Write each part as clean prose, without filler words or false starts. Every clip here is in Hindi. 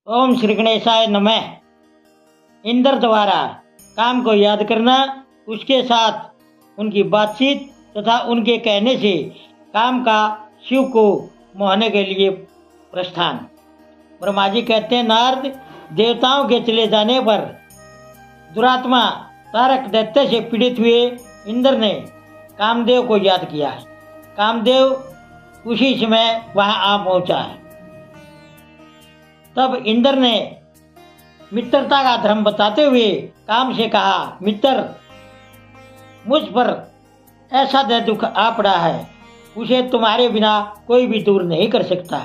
ओम श्री गणेशाय नमः। इंद्र द्वारा काम को याद करना, उसके साथ उनकी बातचीत तथा उनके कहने से काम का शिव को मोहने के लिए प्रस्थान। ब्रह्मा जी कहते हैं, नारद, देवताओं के चले जाने पर दुरात्मा तारक दैत्य से पीड़ित हुए इंद्र ने कामदेव को याद किया। कामदेव उसी समय वहां आ पहुंचा है। तब इंद्र ने मित्रता का धर्म बताते हुए काम से कहा, मित्र, मुझ पर ऐसा दय दुख आ पड़ा है, उसे तुम्हारे बिना कोई भी दूर नहीं कर सकता।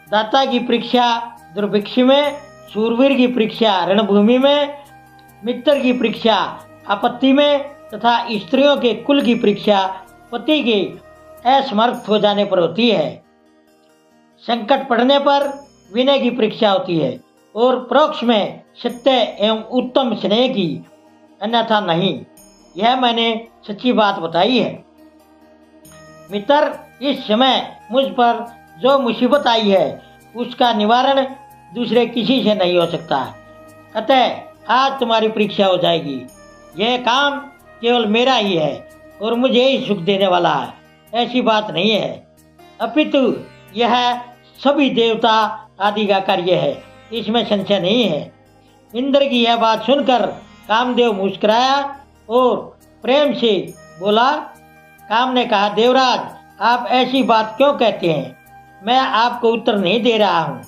दाता की परीक्षा दुर्भिक्ष में, शूरवीर की परीक्षा रणभूमि में, मित्र की परीक्षा आपत्ति में तथा स्त्रियों के कुल की परीक्षा पति के असमर्थ हो जाने पर होती है। संकट पड़ने पर विनय की परीक्षा होती है और परोक्ष में सत्य एवं उत्तम स्नेह की, अन्यथा नहीं। यह मैंने सच्ची बात बताई है। मित्र, इस समय मुझ पर जो मुसीबत आई है उसका निवारण दूसरे किसी से नहीं हो सकता। अतः आज तुम्हारी परीक्षा हो जाएगी। यह काम केवल मेरा ही है और मुझे ही सुख देने वाला है, ऐसी बात नहीं है, अपितु यह सभी देवता आदि का कार्य है, इसमें संशय नहीं है। इंद्र की यह बात सुनकर कामदेव मुस्कुराया और प्रेम से बोला। काम ने कहा, देवराज, आप ऐसी बात क्यों कहते हैं? मैं आपको उत्तर नहीं दे रहा हूँ।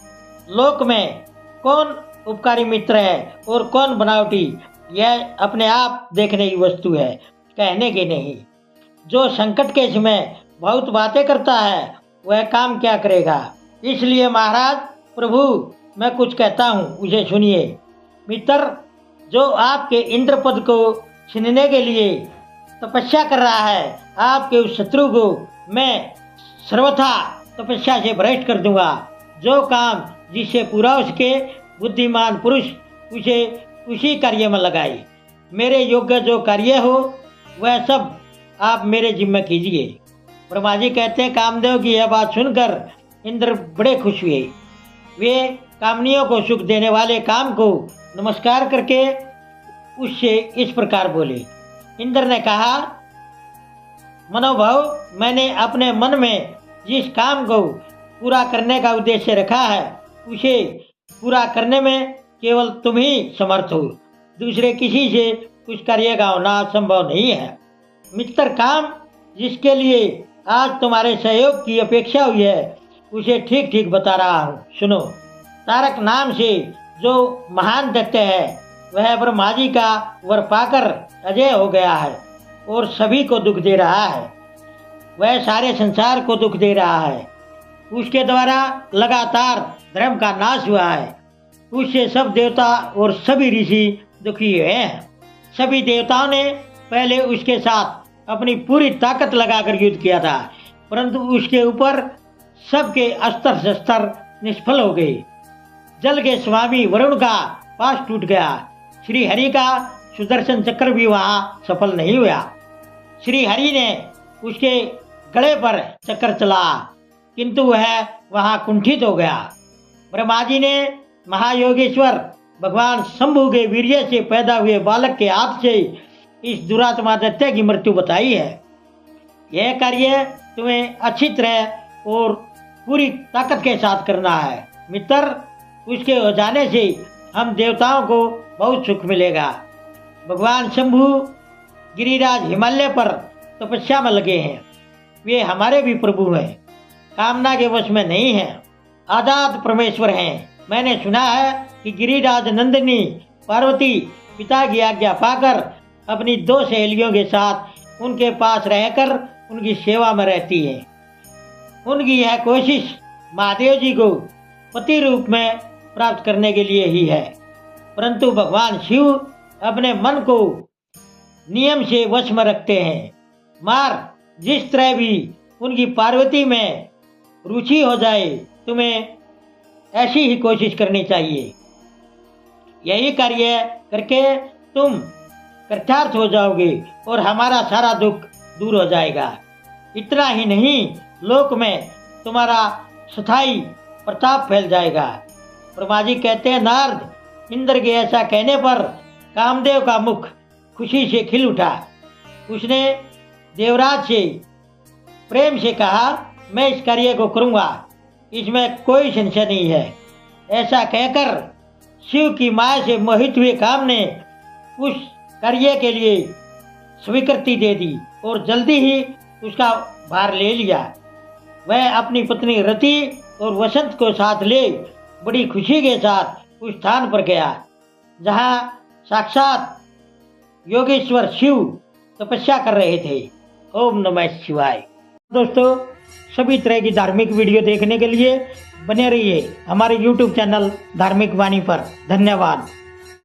लोक में कौन उपकारी मित्र है और कौन बनावटी, यह अपने आप देखने की वस्तु है, कहने की नहीं। जो संकट के समय बहुत बातें करता है वह काम क्या करेगा? इसलिए महाराज, प्रभु, मैं कुछ कहता हूँ, उसे सुनिए। मित्र, जो आपके इंद्र पद को छीनने के लिए तपस्या कर रहा है, आपके उस शत्रु को मैं सर्वथा तपस्या से भ्रष्ट कर दूंगा। जो काम जिससे पूरा हो सके, बुद्धिमान पुरुष उसे उसी कार्य में लगाए। मेरे योग्य जो कार्य हो वह सब आप मेरे जिम्मे कीजिए। ब्रह्मा जी कहते हैं, कामदेव की यह बात सुनकर इंद्र बड़े खुश हुए। वे कामनियों को सुख देने वाले काम को नमस्कार करके उससे इस प्रकार बोले। इंद्र ने कहा, मनोभाव, मैंने अपने मन में जिस काम को पूरा करने का उद्देश्य रखा है उसे पूरा करने में केवल तुम ही समर्थ हो। दूसरे किसी से उस कार्य का होना संभव नहीं है। मित्र, काम जिसके लिए आज तुम्हारे सहयोग की अपेक्षा हुई है उसे ठीक ठीक बता रहा हूँ, सुनो। तारक नाम से जो महान दैत्य है वह ब्रह्मा जी का वर पाकर अजय हो गया है और सभी को दुख दे रहा है। वह सारे संसार को दुख दे रहा है। उसके द्वारा लगातार धर्म का नाश हुआ है। उससे सब देवता और सभी ऋषि दुखी हुए हैं। सभी देवताओं ने पहले उसके साथ अपनी पूरी ताकत लगाकर युद्ध किया था, परंतु उसके ऊपर सबके अस्त्र शस्त्र निष्फल हो गए। जल के स्वामी वरुण का पास टूट गया। श्री हरि का सुदर्शन चक्र भी वहां सफल नहीं हुआ। श्री हरि ने उसके गले पर चक्र चला, किंतु वह वहां कुंठित हो गया। ब्रह्मा जी ने महायोगेश्वर भगवान शंभु के वीर्य से पैदा हुए बालक के हाथ से इस दुरात्मा दैत्य की मृत्यु बताई है। यह कार्य तुम्हें अच्छी तरह और पूरी ताकत के साथ करना है। मित्र, उसके हो जाने से हम देवताओं को बहुत सुख मिलेगा। भगवान शंभु गिरिराज हिमालय पर तपस्या में लगे हैं। वे हमारे भी प्रभु हैं, कामना के वश में नहीं हैं, आजाद परमेश्वर हैं। मैंने सुना है कि गिरिराज नंदिनी पार्वती पिता की आज्ञा पाकर अपनी 2 सहेलियों के साथ उनके पास रहकर उनकी सेवा में रहती है। उनकी यह कोशिश महादेव जी को पति रूप में प्राप्त करने के लिए ही है, परंतु भगवान शिव अपने मन को नियम से वश में रखते हैं। मार जिस तरह भी उनकी पार्वती में रुचि हो जाए, तुम्हें ऐसी ही कोशिश करनी चाहिए। यही कार्य करके तुम कृतार्थ हो जाओगे और हमारा सारा दुख दूर हो जाएगा। इतना ही नहीं, लोक में तुम्हारा स्थायी प्रताप फैल जाएगा। ब्रह्मा जी कहते हैं, नारद, इंद्र के ऐसा कहने पर कामदेव का मुख खुशी से खिल उठा। उसने देवराज से प्रेम से कहा, मैं इस कार्य को करूंगा, इसमें कोई संशय नहीं है। ऐसा कहकर शिव की माया से मोहित हुए काम ने उस कार्य के लिए स्वीकृति दे दी और जल्दी ही उसका भार ले लिया। वह अपनी पत्नी रति और वसंत को साथ ले बड़ी खुशी के साथ उस स्थान पर गया जहां साक्षात योगेश्वर शिव तपस्या कर रहे थे। ओम नमः शिवाय। दोस्तों, सभी तरह की धार्मिक वीडियो देखने के लिए बने रहिए हमारे YouTube चैनल धार्मिक वाणी पर। धन्यवाद।